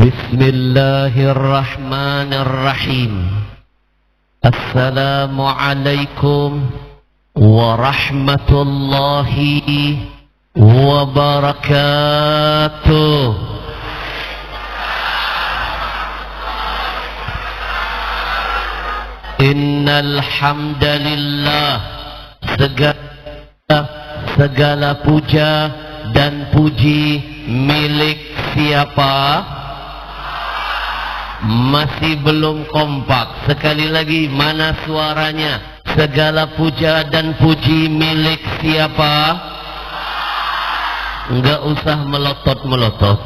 Bismillahirrahmanirrahim. Assalamualaikum warahmatullahi wabarakatuh. Innal hamdalillah, segala puja dan puji milik siapa? Masih belum kompak. Sekali lagi, mana suaranya? Segala puja dan puji milik siapa? Enggak usah melotot-melotot.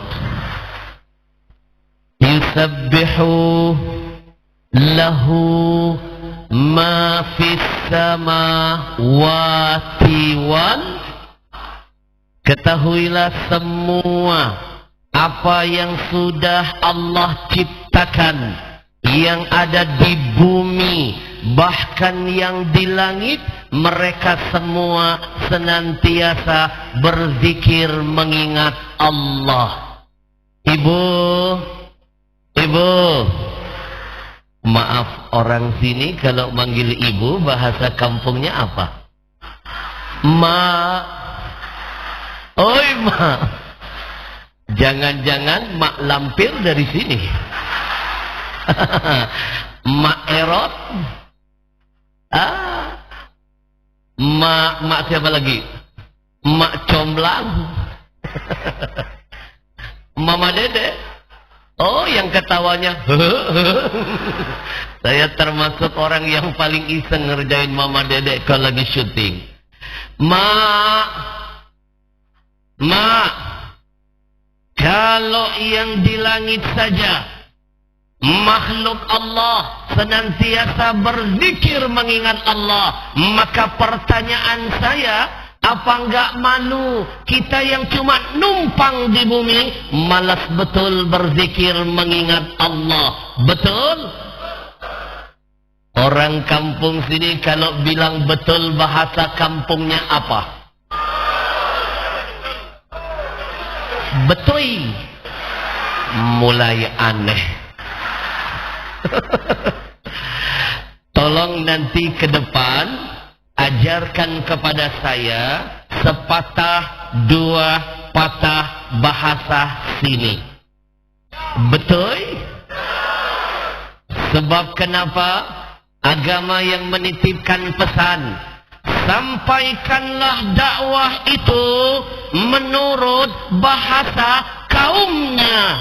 Yusabbihu lahu ma fis samawati wal. Ketahuilah semua apa yang sudah Allah ciptakan, yang ada di bumi, bahkan yang di langit, mereka semua senantiasa berzikir mengingat Allah. Ibu, maaf, orang sini kalau manggil ibu bahasa kampungnya apa? Ma. Oi, ma. Jangan-jangan mak lampir dari sini. Mak erot. Mak siapa lagi? Mak comblang. Mama Dede. Oh, yang ketawanya. Saya termasuk orang yang paling iseng ngerjain Mama Dede kalau lagi syuting. Mak, kalau yang di langit saja makhluk Allah senantiasa berzikir mengingat Allah, maka pertanyaan saya, apa enggak malu kita yang cuma numpang di bumi malas betul berzikir mengingat Allah? Betul? Orang kampung sini kalau bilang betul bahasa kampungnya apa? Betul. Mulai aneh. Tolong nanti ke depan ajarkan kepada saya sepatah dua patah bahasa sini. Betul? Sebab kenapa? Agama yang menitipkan pesan, sampaikanlah dakwah itu menurut bahasa kaumnya.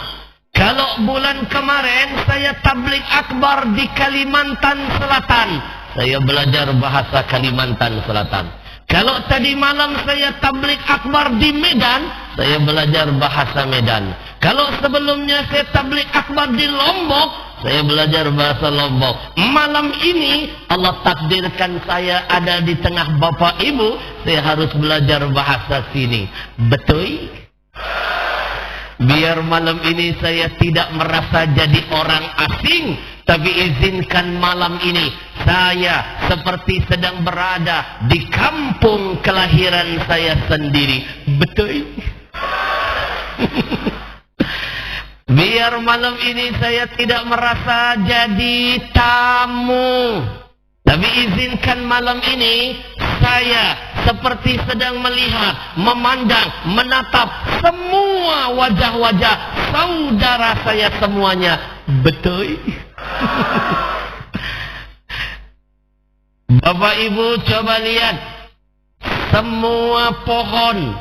Kalau bulan kemarin saya tabligh akbar di Kalimantan Selatan, saya belajar bahasa Kalimantan Selatan. Kalau tadi malam saya tabligh akbar di Medan, saya belajar bahasa Medan. Kalau sebelumnya saya tabligh akbar di Lombok, saya belajar bahasa Lombok. Malam ini Allah takdirkan saya ada di tengah bapak ibu, saya harus belajar bahasa sini. Betul? Biar malam ini saya tidak merasa jadi orang asing, tapi izinkan malam ini saya seperti sedang berada di kampung kelahiran saya sendiri. Betul? Biar malam ini saya tidak merasa jadi tamu, tapi izinkan malam ini saya seperti sedang melihat, memandang, menatap semua wajah-wajah saudara saya semuanya. Betul? Bapak Ibu coba lihat, semua pohon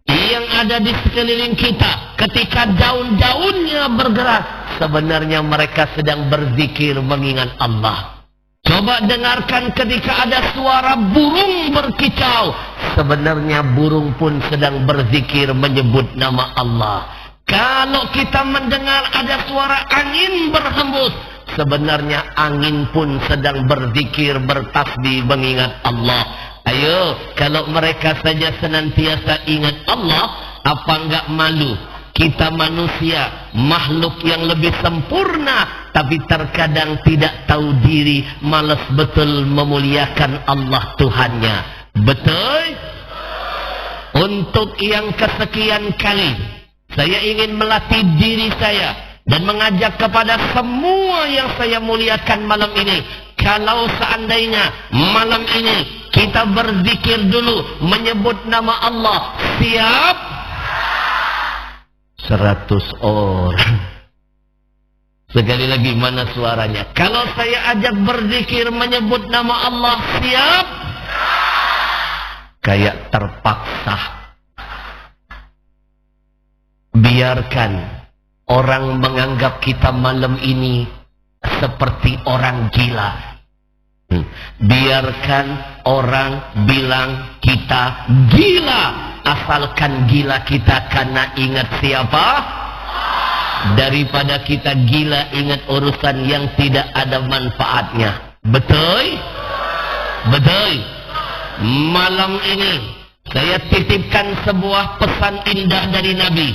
yang ada di sekeliling kita, ketika daun-daunnya bergerak, sebenarnya mereka sedang berzikir mengingat Allah. Coba dengarkan ketika ada suara burung berkicau, sebenarnya burung pun sedang berzikir menyebut nama Allah. Kalau kita mendengar ada suara angin berhembus, sebenarnya angin pun sedang berzikir, bertasbih mengingat Allah. Ayo, kalau mereka saja senantiasa ingat Allah, apa enggak malu? Kita manusia, makhluk yang lebih sempurna, tapi terkadang tidak tahu diri, malas betul memuliakan Allah Tuhannya. Betul? Untuk yang kesekian kali, Saya ingin melatih diri saya dan mengajak kepada semua yang saya muliakan malam ini. Kalau seandainya malam ini kita berzikir dulu, menyebut nama Allah, siap? 100 orang. Sekali lagi, mana suaranya? Kalau saya ajak berzikir, menyebut nama Allah, siap? Kayak terpaksa. Biarkan orang menganggap kita malam ini seperti orang gila. Biarkan orang bilang kita gila, asalkan gila kita karena ingat siapa? Daripada kita gila ingat urusan yang tidak ada manfaatnya. Betul? Betul. Malam ini saya titipkan sebuah pesan indah dari Nabi.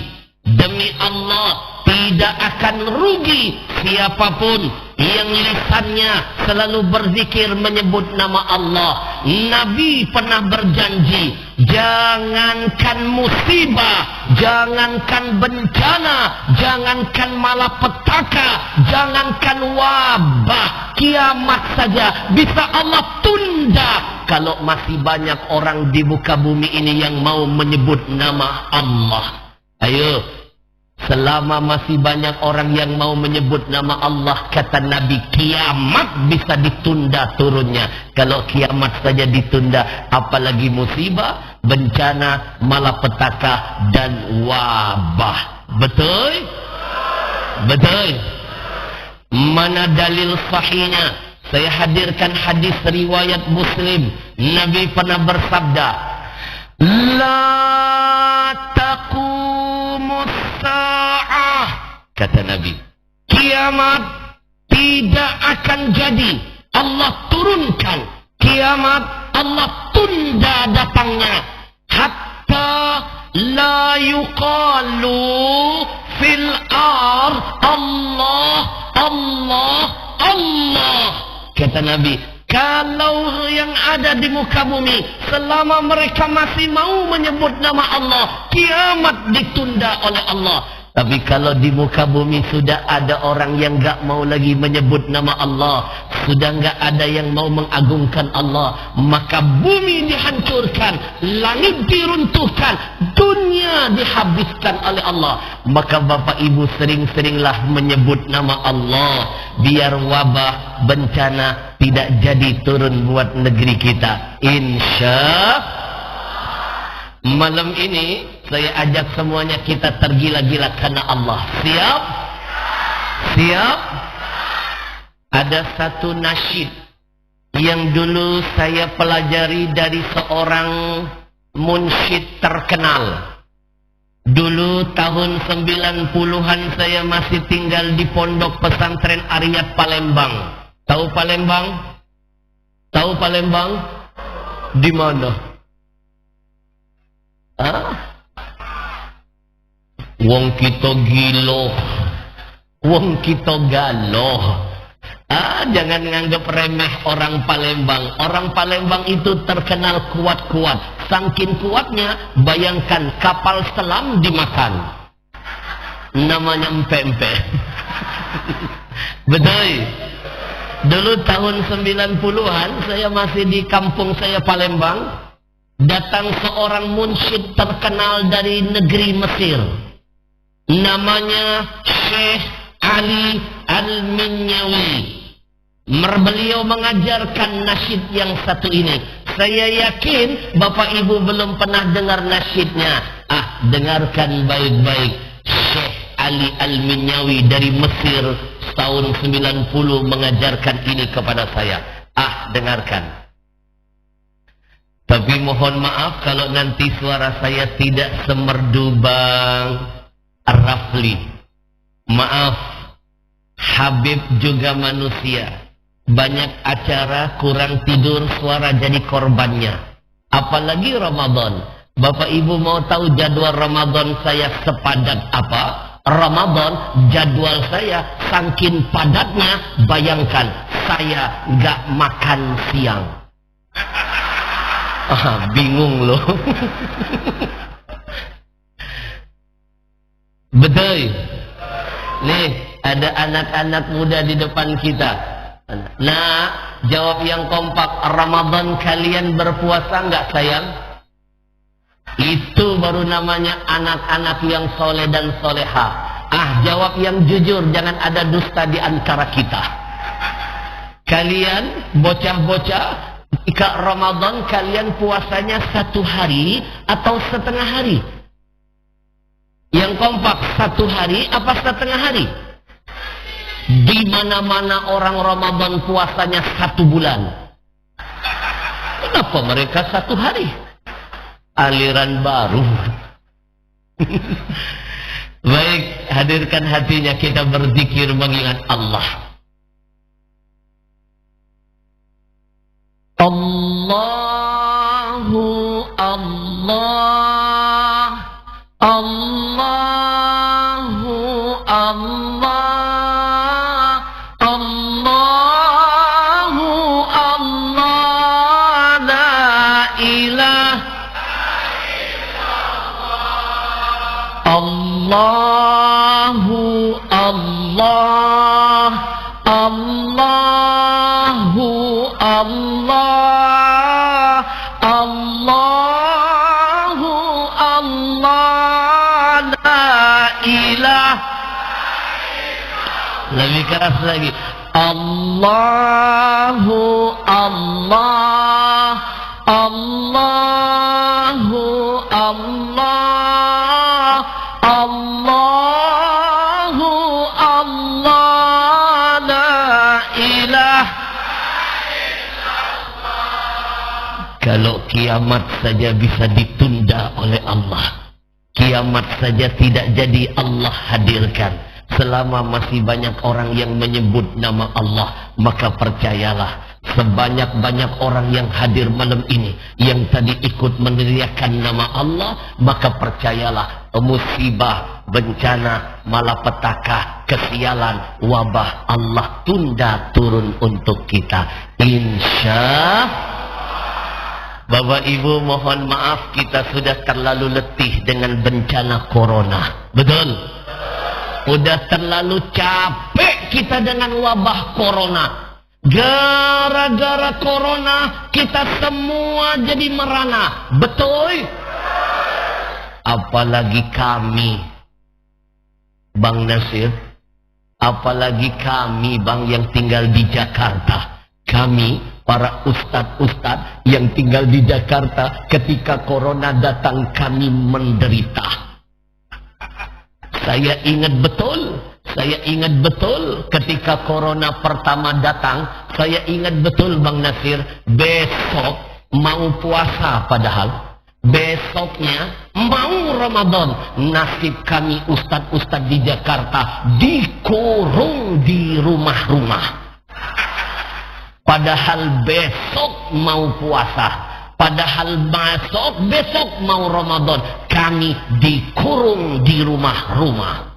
Demi Allah, tidak akan rugi siapapun yang lisannya selalu berzikir menyebut nama Allah. Nabi pernah berjanji, jangankan musibah, jangankan bencana, jangankan malapetaka, jangankan wabah, kiamat saja bisa Allah tunda kalau masih banyak orang di muka bumi ini yang mau menyebut nama Allah. Ayo, selama masih banyak orang yang mau menyebut nama Allah, kata Nabi, kiamat bisa ditunda turunnya. Kalau kiamat saja ditunda, apalagi musibah, bencana, malapetaka, dan wabah. Betul? Betul? Mana dalil sahihnya? Saya hadirkan hadis riwayat Muslim. Nabi pernah bersabda, la taqumus sa'ah, kata Nabi, kiamat tidak akan jadi. Allah turunkan kiamat, Allah tunda datangnya, hatta la yuqalu fil ar Allah Allah Allah, kata Nabi. Kalau yang ada di muka bumi, selama mereka masih mau menyebut nama Allah, kiamat ditunda oleh Allah. Tapi kalau di muka bumi sudah ada orang yang gak mau lagi menyebut nama Allah, sudah gak ada yang mau mengagungkan Allah, maka bumi dihancurkan, langit diruntuhkan, dunia dihabiskan oleh Allah. Maka Bapak Ibu sering-seringlah menyebut nama Allah, biar wabah, bencana tidak jadi turun buat negeri kita. Insya malam ini saya ajak semuanya kita tergila-gila karena Allah. Siap? Siap? Ada satu nasyid yang dulu saya pelajari dari seorang munsyid terkenal. Dulu tahun 90-an saya masih tinggal di pondok pesantren Ariyat Palembang. Tahu Palembang? Tahu Palembang? Di mana? Wong kita gilo, wong kita galoh. Jangan nganggap remeh orang Palembang. Orang Palembang itu terkenal kuat-kuat. Saking kuatnya, bayangkan kapal selam dimakan. Namanya empe-empe. Betul. Dulu tahun 90-an saya masih di kampung saya Palembang. Datang seorang munsyid terkenal dari negeri Mesir. Namanya Syekh Ali Al-Minyawi. Beliau mengajarkan nasyid yang satu ini. Saya yakin Bapak Ibu belum pernah dengar nasyidnya. Dengarkan baik-baik. Syekh Ali Al-Minyawi dari Mesir tahun 90 mengajarkan ini kepada saya. Dengarkan. Tapi mohon maaf kalau nanti suara saya tidak semerdu Bang Rafli. Maaf, Habib juga manusia. Banyak acara, kurang tidur, suara jadi korbannya. Apalagi Ramadan. Bapak Ibu mau tahu jadwal Ramadan saya sepadat apa? Ramadan jadwal saya saking padatnya, bayangkan saya nggak makan siang. Bingung loh. Betul. Nih, ada anak-anak muda di depan kita. Nah, jawab yang kompak. Ramadan kalian berpuasa enggak, sayang? Itu baru namanya anak-anak yang soleh dan soleha. Jawab yang jujur, jangan ada dusta di antara kita. Kalian bocah-bocah, ketika Ramadan kalian puasanya 1 hari atau setengah hari? Yang kompak 1 hari apa setengah hari? Di mana-mana orang Ramadan puasanya 1 bulan. Kenapa mereka 1 hari? Aliran baru. Baik, hadirkan hatinya, kita berzikir mengingat Allah. Allahu Allah, Allahu Allah, Allahu Allah, la ilaha illallah. Allahu Allah, Allahu Allah, Allahu Allah, la ilaha illallah. Lebih keras lagi. Allahu Allah, Allahu Allah, Allahu Allah, la ilaha. Kalau kiamat saja bisa ditunda oleh Allah, kiamat saja tidak jadi Allah hadirkan. Selama masih banyak orang yang menyebut nama Allah, maka percayalah, sebanyak-banyak orang yang hadir malam ini yang tadi ikut meneriakkan nama Allah, maka percayalah, musibah, bencana, malapetaka, kesialan, wabah Allah tunda turun untuk kita, insya. Bapak Ibu, mohon maaf, kita sudah terlalu letih dengan bencana corona. Betul? Udah terlalu capek kita dengan wabah corona. Gara-gara corona kita semua jadi merana. Betul? Apalagi kami, Bang Nasir, apalagi kami, Bang, yang tinggal di Jakarta. Kami, para ustadz-ustadz yang tinggal di Jakarta, ketika corona datang kami menderita. Saya ingat betul ketika corona pertama datang, saya ingat betul, Bang Nasir, besok mau puasa padahal. Besoknya mau Ramadan. Nasib kami ustadz-ustadz di Jakarta dikurung di rumah-rumah. Padahal besok mau puasa, padahal besok mau Ramadan, kami dikurung di rumah-rumah.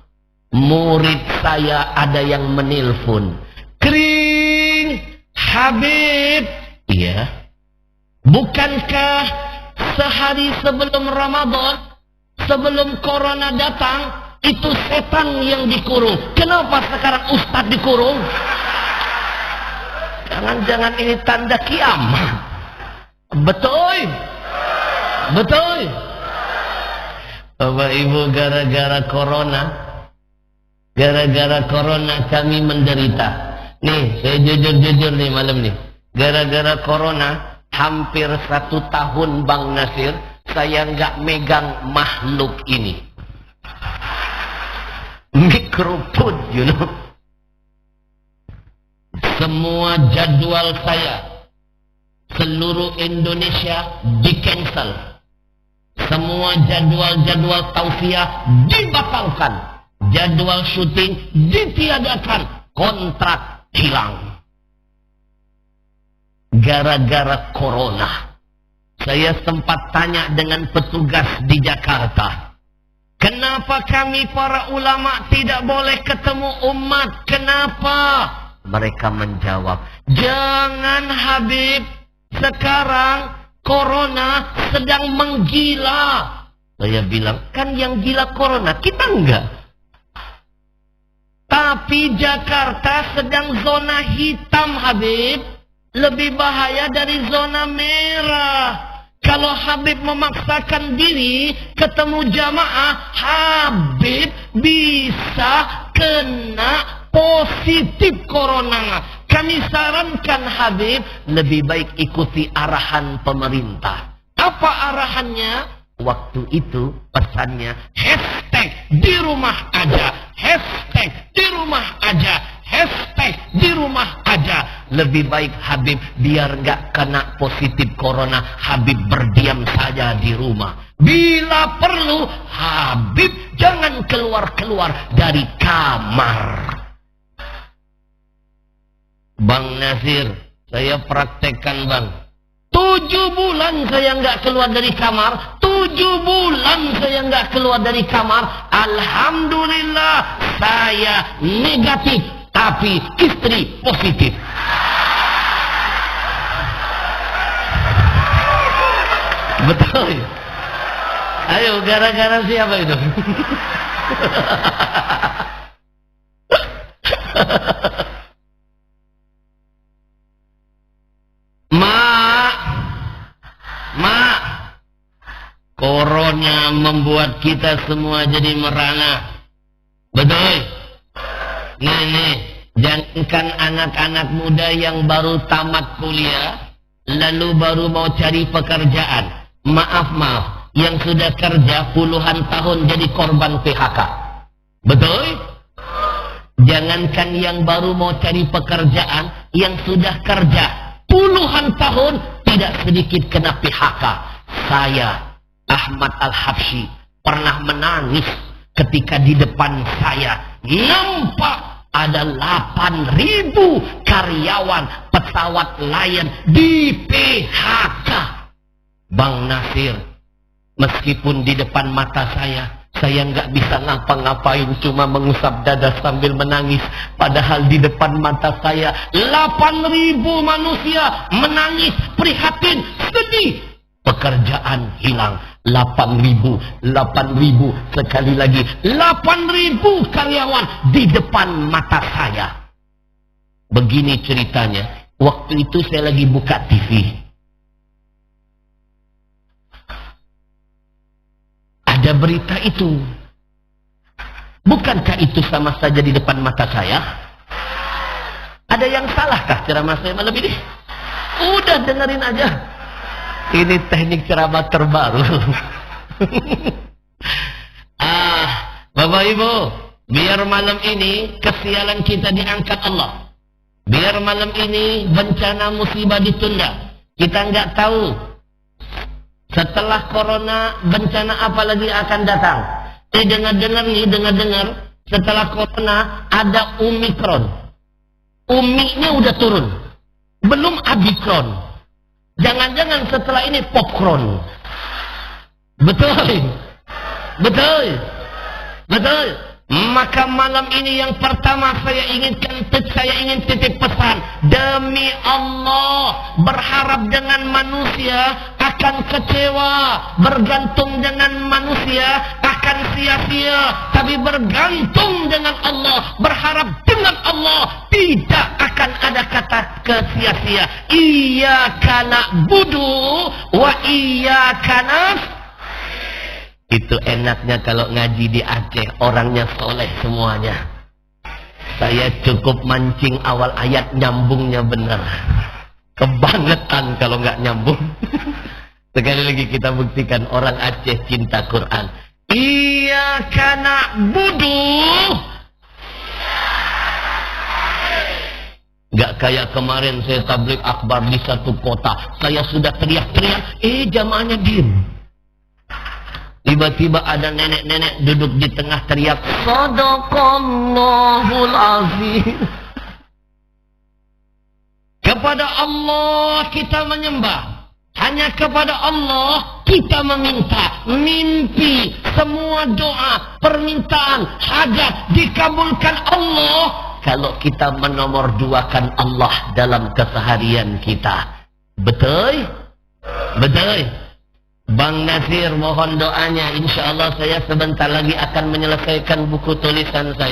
Murid saya ada yang menelpon, Kring, Habib, iya, bukankah sehari sebelum Ramadan, sebelum corona datang, itu setan yang dikurung? Kenapa sekarang ustadz dikurung? Jangan-jangan ini tanda kiamat. Betul? Betul? Bapak Ibu, gara-gara corona kami menderita. Nih, saya jujur nih malam nih. Gara-gara corona, hampir 1 tahun, Bang Nasir, saya nggak megang makhluk ini. Mikrofon, you know. Semua jadwal saya seluruh Indonesia di-cancel. Semua jadwal-jadwal tausiah dibatalkan. Jadwal syuting ditiadakan. Kontrak hilang. Gara-gara corona. Saya sempat tanya dengan petugas di Jakarta. Kenapa kami para ulama tidak boleh ketemu umat? Kenapa? Mereka menjawab, jangan Habib, sekarang corona sedang menggila. Saya bilang, kan yang gila corona, kita enggak. Tapi Jakarta sedang zona hitam, Habib. Lebih bahaya dari zona merah. Kalau Habib memaksakan diri ketemu jamaah, Habib bisa kena positif corona. Kami sarankan Habib lebih baik ikuti arahan pemerintah. Apa arahannya? Waktu itu pesannya hashtag di rumah aja, hashtag di rumah aja, hashtag di rumah aja. Lebih baik Habib biar nggak kena positif corona, Habib berdiam saja di rumah. Bila perlu Habib jangan keluar-keluar dari kamar. Bang Nasir, saya praktekkan bang. 7 bulan saya nggak keluar dari kamar. 7 bulan saya nggak keluar dari kamar. Alhamdulillah saya negatif, tapi istri positif. Betul. Ayo, gara-gara siapa itu? Mak, corona membuat kita semua jadi merana. Betul? Nih, jangankan anak-anak muda yang baru tamat kuliah, lalu baru mau cari pekerjaan. Maaf, yang sudah kerja puluhan tahun jadi korban PHK. Betul? Jangankan yang baru mau cari pekerjaan, yang sudah kerja puluhan tahun tidak sedikit kena PHK. Saya, Ahmad Al-Habsyi, pernah menangis ketika di depan saya nampak ada 8.000 karyawan pesawat Lion di PHK. Bang Nasir, meskipun di depan mata saya nggak bisa ngapa-ngapain, cuma mengusap dada sambil menangis. Padahal di depan mata saya 8.000 manusia menangis, prihatin, sedih. Pekerjaan hilang. 8.000, sekali lagi 8.000 karyawan di depan mata saya. Begini ceritanya. Waktu itu saya lagi buka TV. Ada berita itu. Bukankah itu sama saja di depan mata saya? Ada yang salahkah ceramah saya malam ini? Udah dengerin aja. Ini teknik ceramah terbaru. Bapak Ibu, biar malam ini kesialan kita diangkat Allah. Biar malam ini bencana musibah ditunda. Kita nggak tahu setelah corona, bencana apa lagi akan datang. Dengar-dengar, setelah corona ada Omikron. Umiknya udah turun. Belum Abikron. Jangan-jangan setelah ini Popkron. Betul. Maka malam ini yang pertama saya ingin titip pesan. Demi Allah, berharap dengan manusia akan kecewa, bergantung dengan manusia akan sia-sia, tapi bergantung dengan Allah, berharap dengan Allah tidak akan ada kata kesia-sia. Iyyaka na'budu wa iyyaka nasta'in. Itu enaknya kalau ngaji di Aceh, orangnya soleh semuanya. Saya cukup mancing awal ayat, nyambungnya benar. Kebangetan kalau nggak nyambung. Sekali lagi kita buktikan orang Aceh cinta Quran. Iyyaka na'budu. Nggak kayak kemarin saya tabligh akbar di satu kota. Saya sudah teriak-teriak, jamaahnya diem. Tiba-tiba ada nenek-nenek duduk di tengah teriak, Shadaqallahul azim. Kepada Allah kita menyembah. Hanya kepada Allah kita meminta. Mimpi, semua doa, permintaan, hajat dikabulkan Allah kalau kita menomorduakan Allah dalam keseharian kita. Betul? Bang Nasir mohon doanya. Insya Allah saya sebentar lagi akan menyelesaikan buku tulisan saya.